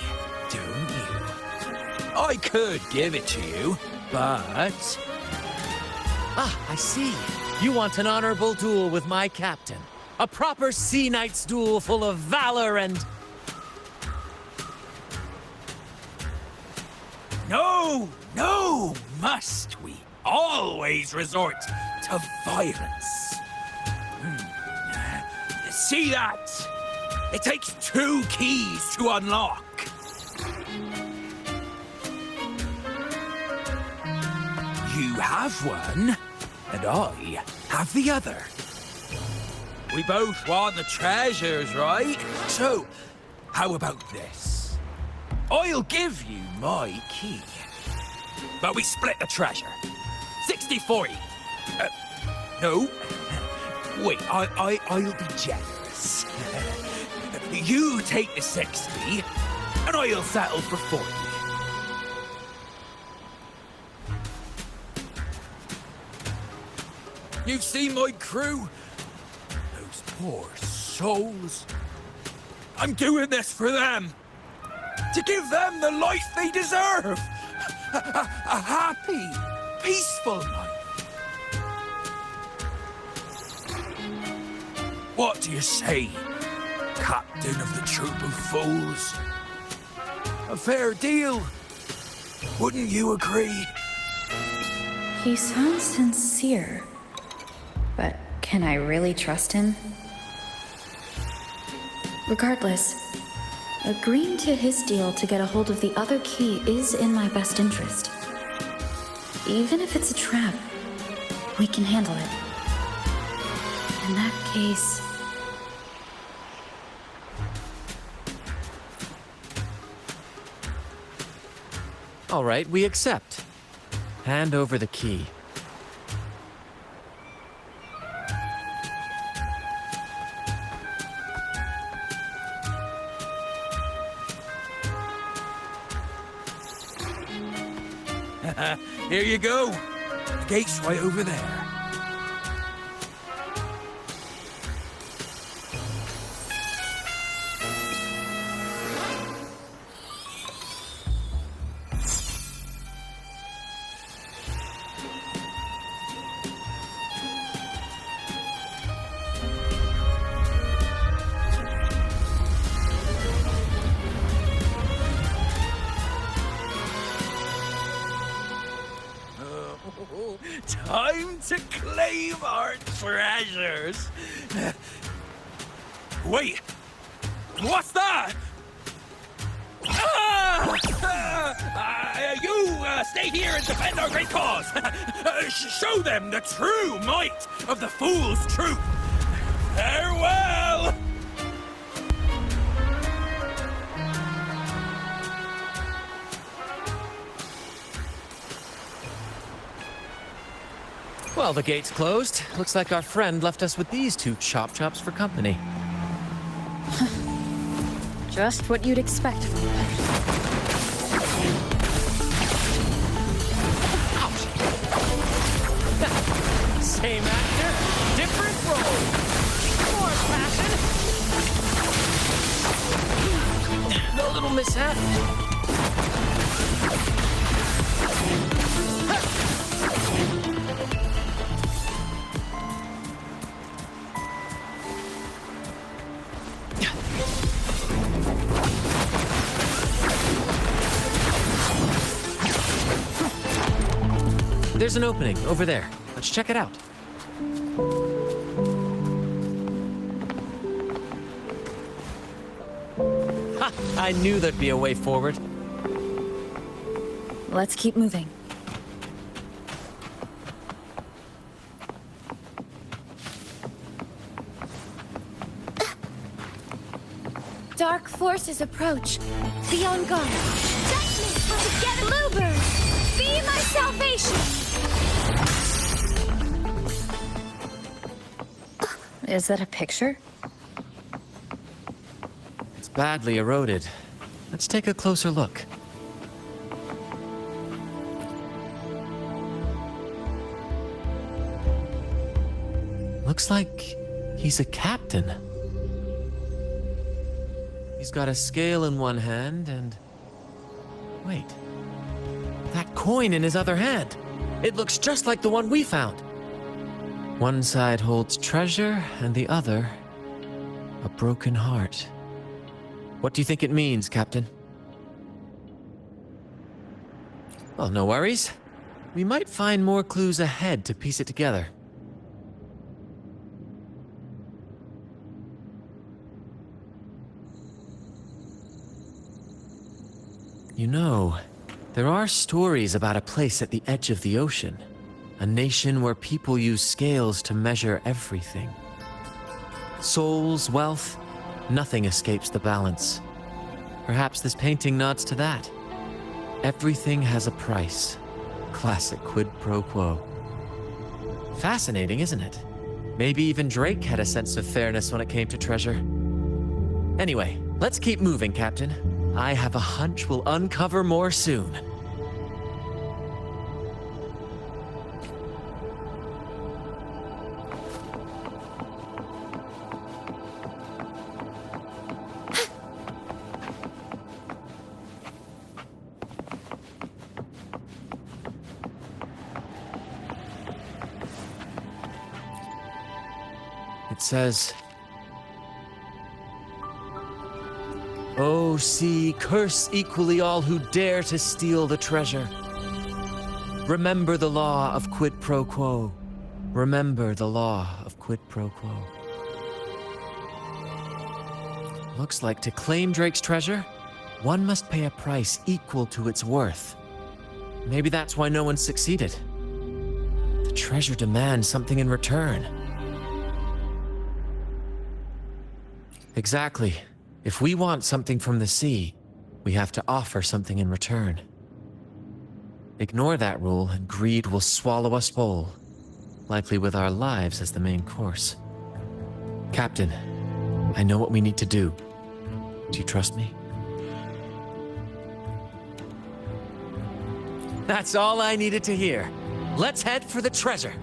S11: don't you? I could give it to you, but...
S2: Ah, I see. You want an honorable duel with my captain. A proper sea knight's duel full of valor and...
S11: No, no, must we always resort to violence? See that? It takes 2 keys to unlock. You have one, and I have the other. We both want the treasures, right? So, how about this? I'll give you my key, but we split the treasure. 60-40. No. Wait, I'll be generous. You take the 60, and I'll settle for 40. You've seen my crew? Those poor souls. I'm doing this for them. To give them the life they deserve. A happy, peaceful life. What do you say, Captain of the Troop of Fools? A fair deal, wouldn't you agree?
S3: He sounds sincere. But can I really trust him? Regardless, agreeing to his deal to get a hold of the other key is in my best interest. Even if it's a trap, we can handle it. In that case...
S2: All right, we accept. Hand over the key.
S11: Here you go. The gate's right over there. Time to claim our treasures. Wait, what's that? You stay here and defend our great cause. Show them the true might of the fool's truth. Farewell.
S2: Well, the gate's closed. Looks like our friend left us with these two chop-chops for company.
S3: Just what you'd expect from me.
S2: Same actor, different role. More passion. A little mishap. There's an opening over there. Let's check it out. Ha! I knew there'd be a way forward.
S3: Let's keep moving.
S8: Dark forces approach. Be on guard. Teach me how to get Bluebird. Be my salvation.
S3: Is that a picture?
S2: It's badly eroded. Let's take a closer look. Looks like he's a captain. He's got a scale in one hand and... Wait. That coin in his other hand. It looks just like the one we found. One side holds treasure and the other... a broken heart. What do you think it means, Captain? Well, no worries. We might find more clues ahead to piece it together. You know, there are stories about a place at the edge of the ocean. A nation where people use scales to measure everything. Souls, wealth, nothing escapes the balance. Perhaps this painting nods to that. Everything has a price. Classic quid pro quo. Fascinating, isn't it? Maybe even Drake had a sense of fairness when it came to treasure. Anyway, let's keep moving, Captain. I have a hunch we'll uncover more soon. It says, "O sea, curse equally all who dare to steal the treasure. Remember the law of quid pro quo. Remember the law of quid pro quo." Looks like to claim Drake's treasure, one must pay a price equal to its worth. Maybe that's why no one succeeded. The treasure demands something in return. Exactly. If we want something from the sea, we have to offer something in return. Ignore that rule and greed will swallow us whole, likely with our lives as the main course. Captain, I know what we need to do. Do you trust me? That's all I needed to hear. Let's head for the treasure.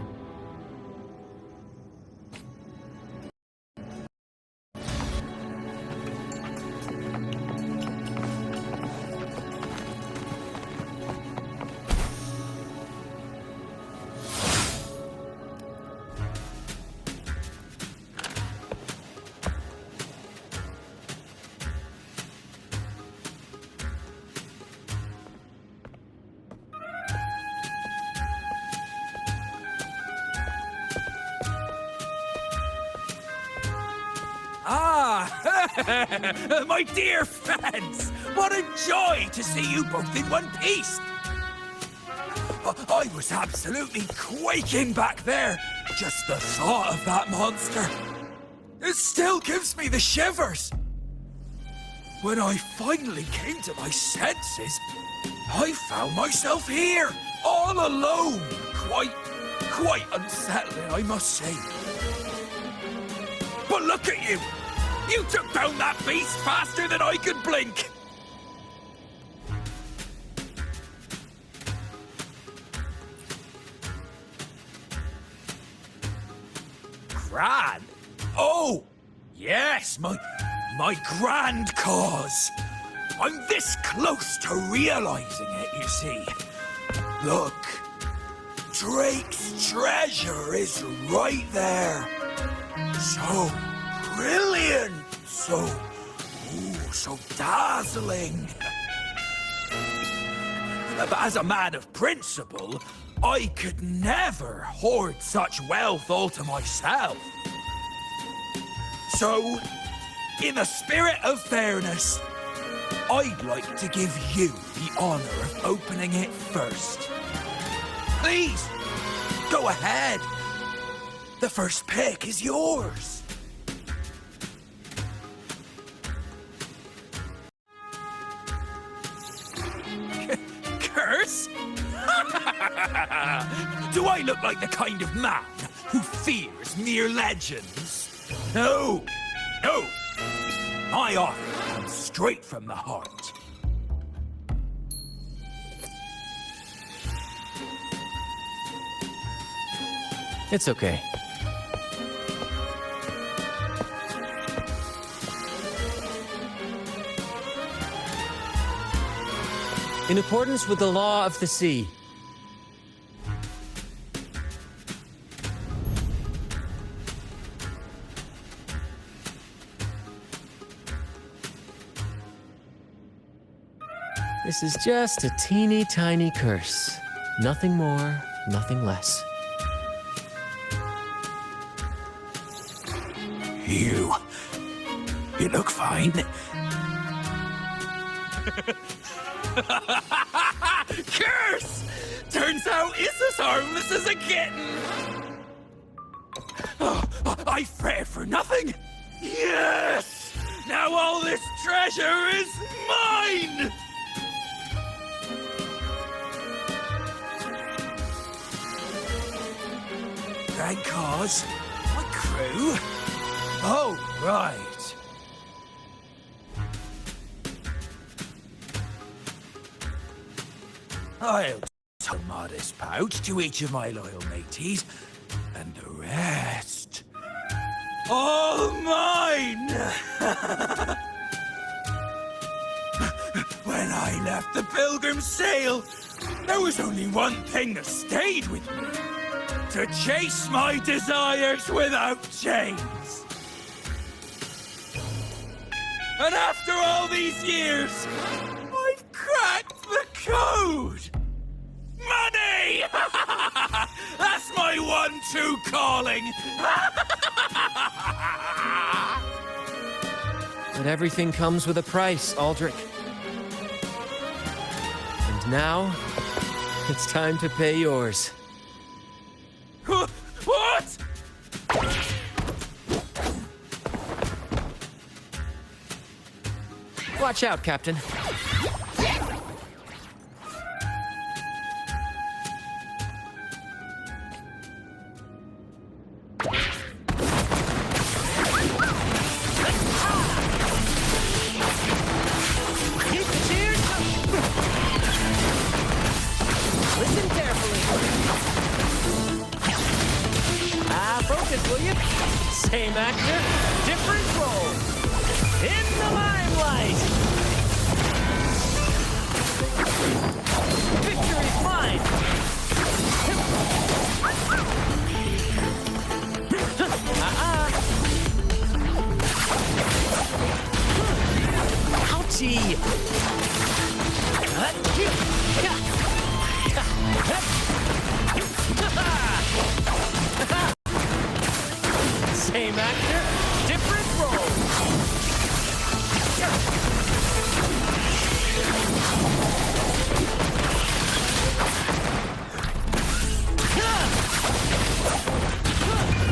S11: Ah, my dear friends, what a joy to see you both in one piece. I was absolutely quaking back there. Just the thought of that monster. It still gives me the shivers. When I finally came to my senses, I found myself here, all alone. Quite unsettling, I must say. But look at you! You took down that beast faster than I could blink! Grand? Oh! Yes, my grand cause! I'm this close to realizing it, you see. Look, Drake's treasure is right there. So brilliant, so dazzling. But as a man of principle, I could never hoard such wealth all to myself. So, in the spirit of fairness, I'd like to give you the honor of opening it first. Please, go ahead. The first pick is yours. Curse? Do I look like the kind of man who fears mere legends? No. My offer comes straight from the heart.
S2: It's okay. In accordance with the law of the sea, this is just a teeny tiny curse. Nothing more, nothing less.
S11: You look fine. Curse! Turns out it's as harmless as a kitten. Oh, I fretted for nothing. Yes! Now all this treasure is mine! Grand cause? My crew? Oh, right. I'll take a modest pouch to each of my loyal mateys, and the rest... all mine! When I left the Pilgrim's Sail, there was only one thing that stayed with me. To chase my desires without chains. And after all these years, I've cracked the code! Money! That's my one-two calling!
S2: But everything comes with a price, Aldrich. And now, it's time to pay yours.
S11: What?
S2: Watch out, Captain.
S1: Listen carefully.
S2: Same actor, different role. In the limelight! Victory's mine! Ouchie! Same actor, different role.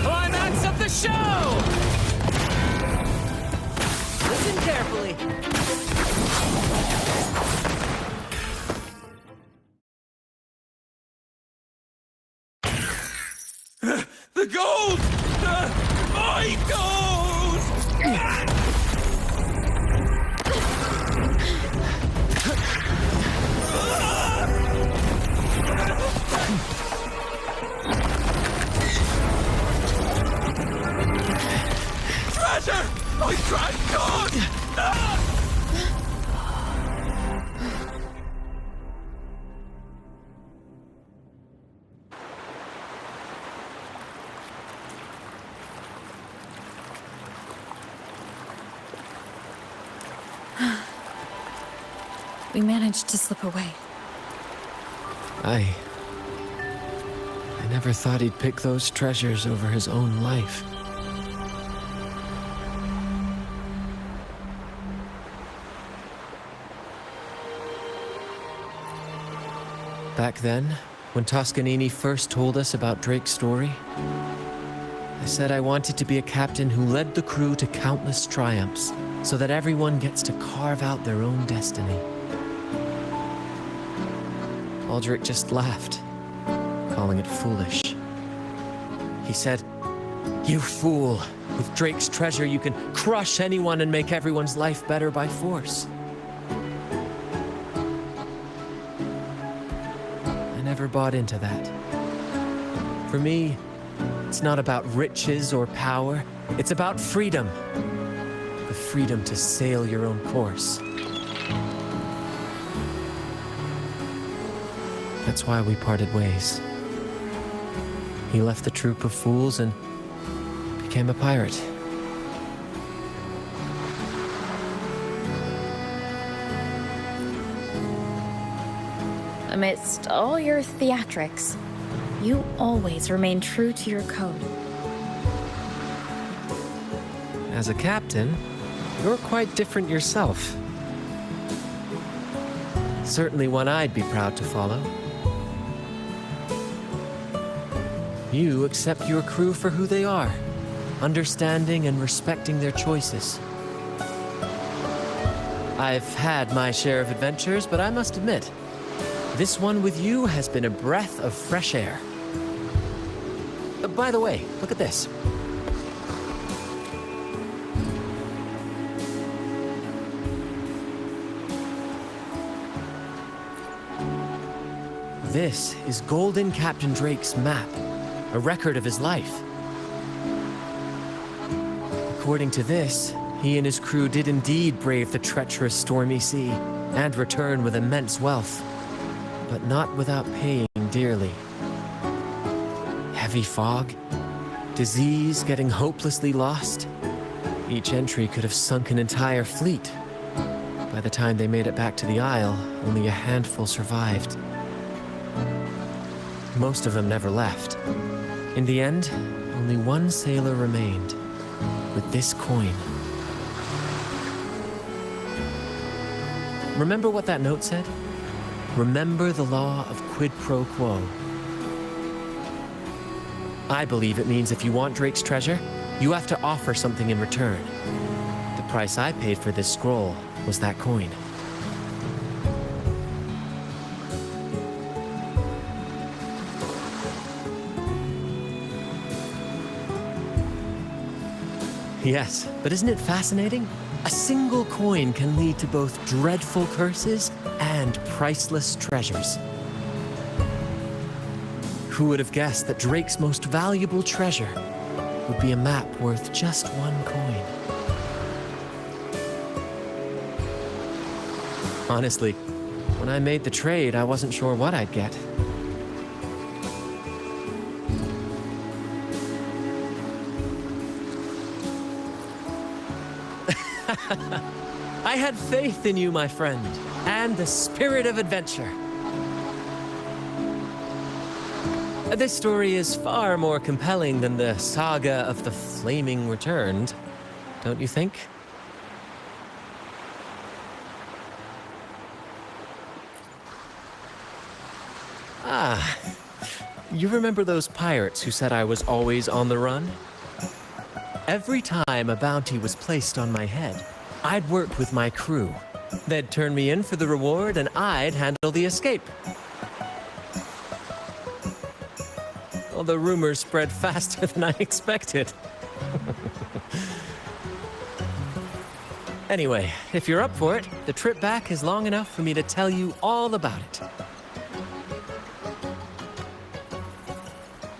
S2: Climax of the show! Listen carefully.
S11: The gold! My gold! Treasure! I cried God!
S3: We managed to slip away.
S2: I never thought he'd pick those treasures over his own life. Back then, when Toscanini first told us about Drake's story, I said I wanted to be a captain who led the crew to countless triumphs, so that everyone gets to carve out their own destiny. Aldrich just laughed, calling it foolish. He said, "You fool! With Drake's treasure, you can crush anyone and make everyone's life better by force." I never bought into that. For me, it's not about riches or power. It's about freedom. The freedom to sail your own course. That's why we parted ways. He left the troop of fools and became a pirate.
S3: Amidst all your theatrics, you always remain true to your code.
S2: As a captain, you're quite different yourself. Certainly one I'd be proud to follow. You accept your crew for who they are, understanding and respecting their choices. I've had my share of adventures, but I must admit, this one with you has been a breath of fresh air. By the way, look at this. This is Golden Captain Drake's map, a record of his life. According to this, he and his crew did indeed brave the treacherous stormy sea and return with immense wealth, but not without paying dearly. Heavy fog, disease, getting hopelessly lost. Each entry could have sunk an entire fleet. By the time they made it back to the Isle, only a handful survived. Most of them never left. In the end, only one sailor remained, with this coin. Remember what that note said? Remember the law of quid pro quo. I believe it means if you want Drake's treasure, you have to offer something in return. The price I paid for this scroll was that coin. Yes, but isn't it fascinating? A single coin can lead to both dreadful curses and priceless treasures. Who would have guessed that Drake's most valuable treasure would be a map worth just 1 coin. Honestly, when I made the trade, I wasn't sure what I'd get. I had faith in you, my friend, and the spirit of adventure. This story is far more compelling than the saga of the Flaming Returned, don't you think? Ah, you remember those pirates who said I was always on the run? Every time a bounty was placed on my head, I'd work with my crew. They'd turn me in for the reward, and I'd handle the escape. Well, the rumors spread faster than I expected. Anyway, if you're up for it, the trip back is long enough for me to tell you all about it.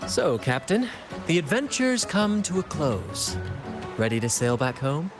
S2: So, Captain, the adventures come to a close. Ready to sail back home?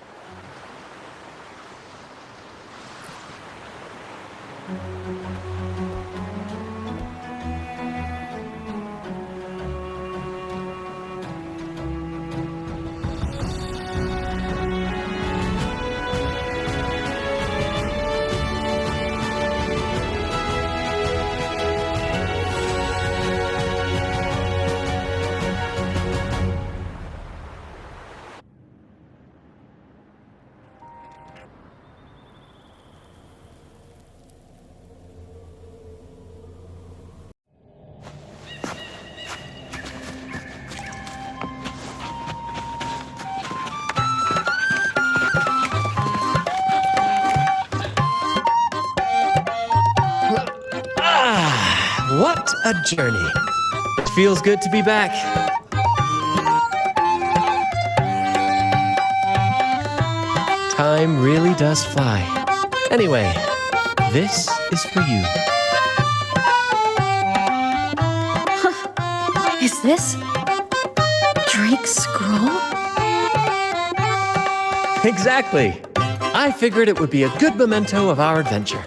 S2: What a journey. It feels good to be back. Time really does fly. Anyway, this is for you.
S3: Is this Drake's scroll?
S2: Exactly. I figured it would be a good memento of our adventure.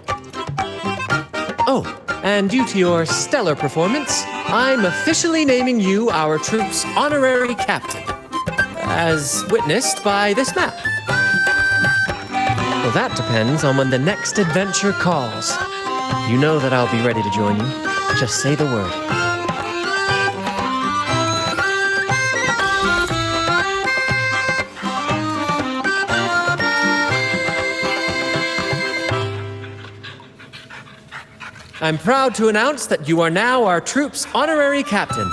S2: Oh, and due to your stellar performance, I'm officially naming you our troop's honorary captain, as witnessed by this map. Well, that depends on when the next adventure calls. You know that I'll be ready to join you. Just say the word. I'm proud to announce that you are now our troop's honorary captain.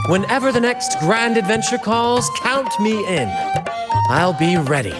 S2: Whenever the next grand adventure calls, count me in. I'll be ready.